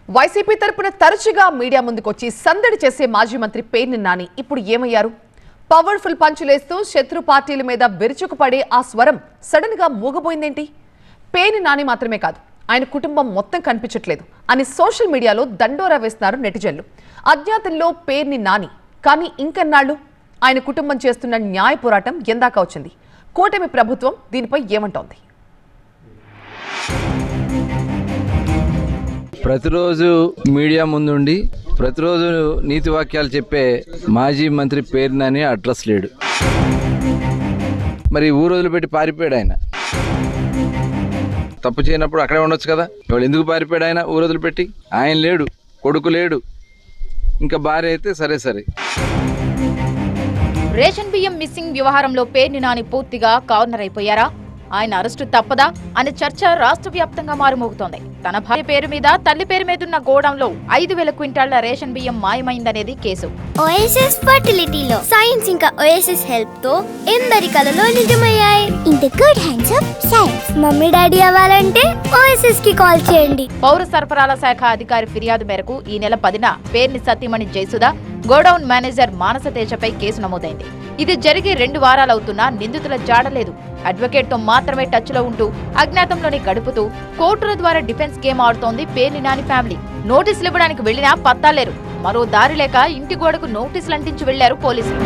YCP తరపున తరచుగా media ముందుకొచ్చి సందడి చేసే మాజీ మంత్రి పేర్ని నాని ఇప్పుడు ఏమయ్యారు? పవర్ఫుల్ పంచులేస్తూ శత్రు పార్టీల మీద విరుచుకుపడే ఆ స్వరం సడన్ గా మూగబోయిందేంటి? పేర్ని నాని మాత్రమే కాదు, ఆయన కుటుంబం మొత్తం కనిపించట్లేదు అని సోషల్ మీడియాలో దండోరా వేస్తున్నారు నెటిజన్లు. అజ్ఞాతంలో పేర్ని నాని, కానీ ఇంకెన్నాళ్ళు? ఆయన కుటుంబం చేస్తున్న న్యాయ పోరాటం ఎందాకా వచ్చింది? కూటమి ప్రభుత్వం దీనిపై ఏమంటోంది? ప్రతిరోజు మీడియా ముందుండి ప్రతిరోజు నీతి వాక్యాలు చెప్పే మాజీ మంత్రి పేర్ని నాని అడ్రస్ లేడు. మరి ఊరు వదిలిపెట్టి పారిపోయాడు ఆయన. తప్పు చేయనప్పుడు అక్కడే ఉండొచ్చు కదా. వాళ్ళు ఎందుకు పారిపోయాడు ఆయన ఊరు వదిలిపెట్టి? ఆయన లేడు, కొడుకు లేడు, ఇంకా భార్య అయితే సరే. రేషన్ బియ్యం మిస్సింగ్ వ్యవహారంలో పేర్ని నాని పూర్తిగా కార్నర్ అయిపోయారా? ఆయన అరెస్టు తప్పదా అనే చర్చ రాష్ట్ర వ్యాప్తంగా మారుమోగుతోంది. తన భార్య పేరు మీద తల్లి పేరు మీదున్న గోడౌన్లో 5,000 క్వింటాళ్ల రేషన్ బియ్యం మాయమైందనేది కేసు. ఓఎస్ఎస్ ఫర్టిలిటీలో సైన్స్ ఇంకా ఓఎస్ఎస్ హెల్ప్ తో ఎందరి కలలో నిజమయ్యాయి. In the good hands of science. Mummy daddy అవ్వాలంటే ఓఎస్ఎస్ కి కాల్ చేయండి. పౌర సరఫరాల శాఖ అధికారి ఫిర్యాదు మేరకు ఈ నెల 10న పేర్ని సతీమణి జయసుధ, గోడౌన్ మేనేజర్ మానస తేజపై కేసు నమోదైంది. ఇది జరిగి 2 వారాలవుతున్నా నిందితుల జాడలేదు. అడ్వకేట్ తో మాత్రమే టచ్ లో ఉంటూ అజ్ఞాతంలోనే గడుపుతూ కోర్టుల ద్వారా డిఫెన్స్ గేమ్ ఆడుతోంది పేర్ని నాని ఫ్యామిలీ. నోటీసులు ఇవ్వడానికి వెళ్లినా పత్తాలేరు. మరో దారి లేక ఇంటి గోడకు నోటీసులు అంటించి వెళ్లారు పోలీసులు.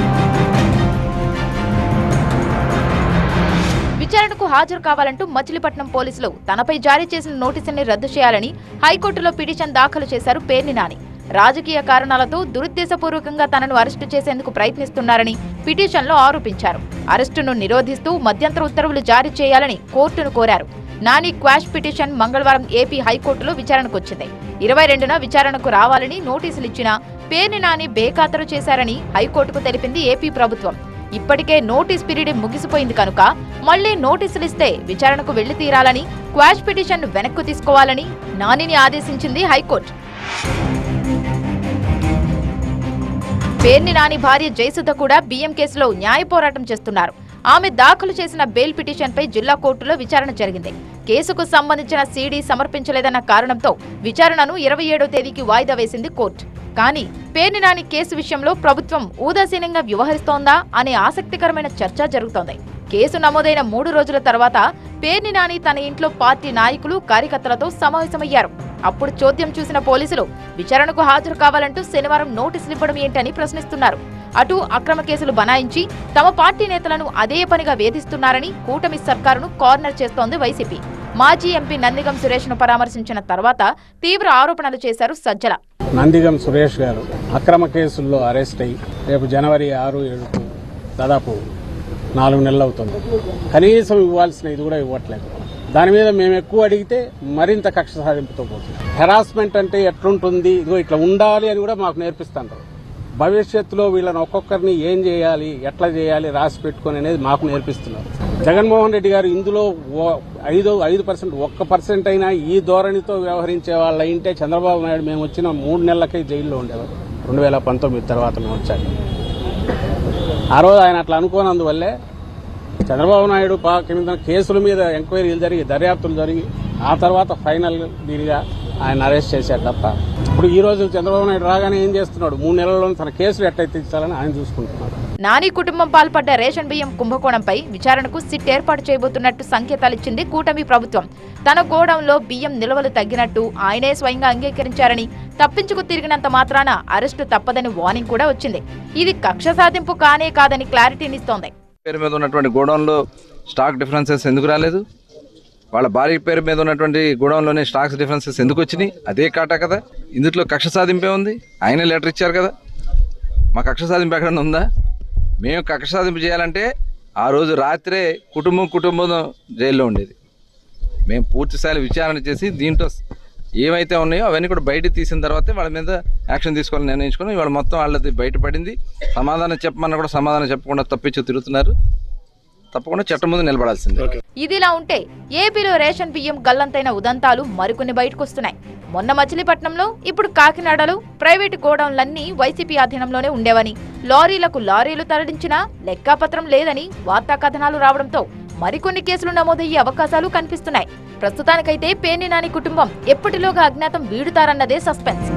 విచారణకు హాజరు కావాలంటూ మచిలీపట్నం పోలీసులు తనపై జారీ చేసిన నోటీసుల్ని రద్దు చేయాలని హైకోర్టులో పిటిషన్ దాఖలు చేశారు పేర్ని నాని. రాజకీయ కారణాలతో దురుద్దేశపూర్వకంగా తనను అరెస్టు చేసేందుకు ప్రయత్నిస్తున్నారని పిటిషన్లో ఆరోపించారు. అరెస్టును నిరోధిస్తూ మధ్యంతర ఉత్తర్వులు జారీ చేయాలని కోర్టును కోరారు. నాని క్వాష్ పిటిషన్ మంగళవారం ఏపీ హైకోర్టులో విచారణకొచ్చింది. 22న విచారణకు రావాలని నోటీసులిచ్చినా పేర్ని నాని బేఖాతరు చేశారని హైకోర్టుకు తెలిపింది ఏపీ ప్రభుత్వం. ఇప్పటికే నోటీస్ పీరియడ్ ముగిసిపోయింది కనుక మళ్లీ నోటీసులిస్తే విచారణకు వెళ్లి తీరాలని, క్వాష్ పిటిషన్ వెనక్కు తీసుకోవాలని నానిని ఆదేశించింది హైకోర్టు. పేర్ని నాని భార్య జయసుధ కూడా బియ్యం కేసులో న్యాయ పోరాటం చేస్తున్నారు. ఆమె దాఖలు చేసిన బెయిల్ పిటిషన్పై జిల్లా కోర్టులో విచారణ జరిగింది. కేసుకు సంబంధించిన సీడీ సమర్పించలేదన్న కారణంతో విచారణను 27వ తేదీకి వాయిదా వేసింది కోర్టు. కానీ పేర్ని నాని కేసు విషయంలో ప్రభుత్వం ఉదాసీనంగా వ్యవహరిస్తోందా అనే ఆసక్తికరమైన చర్చ జరుగుతోంది. కేసు నమోదైన 3 రోజుల తర్వాత పేర్ని నాని తన ఇంట్లో పార్టీ నాయకులు, కార్యకర్తలతో సమావేశమయ్యారు. అప్పుడు చోద్యం చూసిన పోలీసులు విచారణకు హాజరు కావాలంటూ శనివారం నోటీసులు ఇవ్వడం ఏంటని ప్రశ్నిస్తున్నారు. అటు అక్రమ కేసులు బనాయించి తమ పార్టీ నేతలను అదే పనిగా వేధిస్తున్నారని కూటమి సర్కారును కార్నర్ చేస్తోంది వైసీపీ. మాజీ ఎంపీ నందిగం సురేష్ ను పరామర్శించిన తర్వాత తీవ్ర ఆరోపణలు చేశారు సజ్జల. నందిగం సురేష్ గారు అక్రమ కేసుల్లో అరెస్ట్ అయ్యి రేపు జనవరి 6-7 దాదాపు 4 నెలలు అవుతుంది. కనీసం ఇవ్వాల్సిన ఇది కూడా ఇవ్వట్లేదు. దాని మీద మేము ఎక్కువ అడిగితే మరింత కక్ష సాధింపుతో పోతుంది. హెరాస్మెంట్ అంటే ఎట్లుంటుంది, ఇదిగో ఇట్లా ఉండాలి అని కూడా మాకు నేర్పిస్తుంటారు. భవిష్యత్తులో వీళ్ళని ఒక్కొక్కరిని ఏం చేయాలి, ఎట్లా చేయాలి రాసి పెట్టుకొని అనేది మాకు నేర్పిస్తున్నారు. జగన్మోహన్ రెడ్డి గారు ఇందులో 5% 1% అయినా ఈ ధోరణితో వ్యవహరించే వాళ్ళు అయింటే చంద్రబాబు నాయుడు మేము వచ్చిన 3 నెలలకే జైల్లో ఉండేవారు. 2019 తర్వాత మేము వచ్చాక ఆ రోజు ఆయన అట్లా అనుకోనందువల్లే చంద్రబాబు నాయుడు కింద కేసుల మీద ఎంక్వైరీలు జరిగి దర్యాప్తులు జరిగి ఆ తర్వాత ఫైనల్ దీనిగా ఆయన అరెస్ట్ చేశారు తప్ప ఇప్పుడు ఈ రోజు చంద్రబాబు నాయుడు రాగానే ఏం చేస్తున్నాడు? 3 నెలల్లో తన కేసులు ఎట్లయితే ఇచ్చాలని ఆయన చూసుకుంటున్నాడు. నాని కుటుంబం పాల్పడ్డ రేషన్ బియ్యం కుంభకోణంపై విచారణకు సిట్ ఏర్పాటు చేయబోతున్నట్టు సంకేతాలిచ్చింది కూటమి ప్రభుత్వం. తన గోడౌన్లో బియ్యం నిల్వలు తగ్గినట్టు ఆయనే స్వయంగా అంగీకరించారని, తప్పించుకు తిరిగినంత మాత్రాన అరెస్టు తప్పదని వార్నింగ్ కూడా వచ్చింది. ఇది కక్ష సాధింపు కానే కాదని క్లారిటీనిస్తోంది. పేరు మీద ఉన్నటువంటి గోడౌన్లో స్టాక్ డిఫరెన్సెస్ ఎందుకు రాలేదు? వాళ్ళ భార్య పేరు మీద ఉన్నటువంటి గోడౌన్లోనే స్టాక్స్ డిఫరెన్సెస్ ఎందుకు వచ్చినాయి? అదే కాటా కదా. ఇందులో కక్ష సాధింపే ఉంది. ఆయనే లెటర్ ఇచ్చారు కదా. మా కక్ష సాధింపు ఎక్కడన్నా ఉందా? మేము కక్ష సాధింపు చేయాలంటే ఆ రోజు రాత్రే కుటుంబం జైల్లో ఉండేది. మేము పూర్తిస్థాయి విచారణ చేసి దీంట్లో ఏవైతే ఉన్నాయో అవన్నీ కూడా బయట తీసిన తర్వాతే వాళ్ళ మీద యాక్షన్ తీసుకోవాలని నిర్ణయించుకుని ఇవాళ మొత్తం వాళ్ళది బయటపడింది. సమాధానం చెప్పమన్నా కూడా సమాధానం చెప్పకుండా తప్పించి తిరుగుతున్నారు. తప్పకుండా చట్టం ముందు నిలబడాల్సిందే. ఇదిలా ఉంటే ఏపీలో రేషన్ బియ్యం గల్లంతైన ఉదంతాలు మరికొన్ని బయటకొస్తున్నాయి. మొన్న మచిలీపట్నంలో, ఇప్పుడు కాకినాడలో ప్రైవేటు గోడౌన్లన్నీ వైసీపీ అధీనంలోనే ఉండేవని, లారీలకు లారీలు తరలించినా లెక్కాపత్రం లేదని వార్తా కథనాలు రావడంతో మరికొన్ని కేసులు నమోదయ్యే అవకాశాలు కనిపిస్తున్నాయి. ప్రస్తుతానికైతే పేర్ని నాని కుటుంబం ఎప్పటిలోగా అజ్ఞాతం వీడుతారన్నదే సస్పెన్స్.